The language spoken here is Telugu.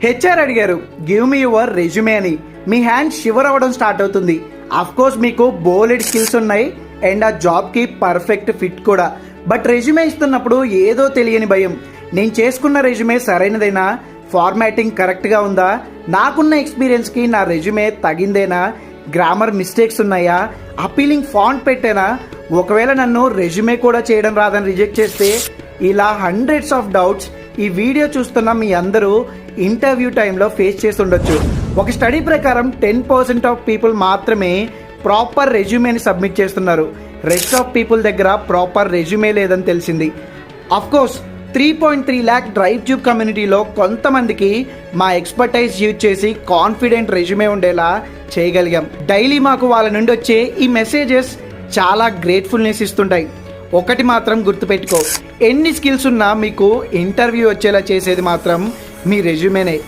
హెచ్ఆర్ అడిగారు గివ్ మీ యువర్ రెజ్యూమే అని. మీ హ్యాండ్ షివర్ అవ్వడం స్టార్ట్ అవుతుంది. అఫ్ కోర్స్ మీకు బోలెడ్ స్కిల్స్ ఉన్నాయి అండ్ ఆ జాబ్కి పర్ఫెక్ట్ ఫిట్ కూడా. బట్ రెజ్యూమే ఇస్తున్నప్పుడు ఏదో తెలియని భయం. నేను చేసుకున్న రెజ్యూమే సరైనదేనా, ఫార్మాటింగ్ కరెక్ట్గా ఉందా, నాకున్న ఎక్స్పీరియన్స్కి నా రెజ్యూమే తగిందేనా, గ్రామర్ మిస్టేక్స్ ఉన్నాయా, అపీలింగ్ ఫాంట్ పెట్టేనా, ఒకవేళ నన్ను రెజ్యూమే కూడా చేయడం రాదని రిజెక్ట్ చేస్తే, ఇలా హండ్రెడ్స్ ఆఫ్ డౌట్స్ ఈ వీడియో చూస్తున్న మీ అందరూ ఇంటర్వ్యూ టైంలో ఫేస్ చేసి ఉండొచ్చు. ఒక స్టడీ ప్రకారం 10% ఆఫ్ పీపుల్ మాత్రమే ప్రాపర్ రెజ్యూమేని సబ్మిట్ చేస్తున్నారు. రెస్ట్ ఆఫ్ పీపుల్ దగ్గర ప్రాపర్ రెజ్యూమే లేదని తెలిసింది. అఫ్కోర్స్ 3.3 lakh డ్రైవ్ ట్యూబ్ కమ్యూనిటీలో కొంతమందికి మా ఎక్స్పర్టైజ్ యూజ్ చేసి కాన్ఫిడెంట్ రెజ్యూమే ఉండేలా చేయగలిగాం. డైలీ మాకు వాళ్ళ నుండి వచ్చే ఈ మెసేజెస్ చాలా గ్రేట్ఫుల్నెస్ ఇస్తుంటాయి. ఒకటి మాత్రం గుర్తుపెట్టుకో, ఎన్ని స్కిల్స్ ఉన్నా మీకు ఇంటర్వ్యూ వచ్చేలా చేసేది మాత్రం మీ రెజ్యూమేనే.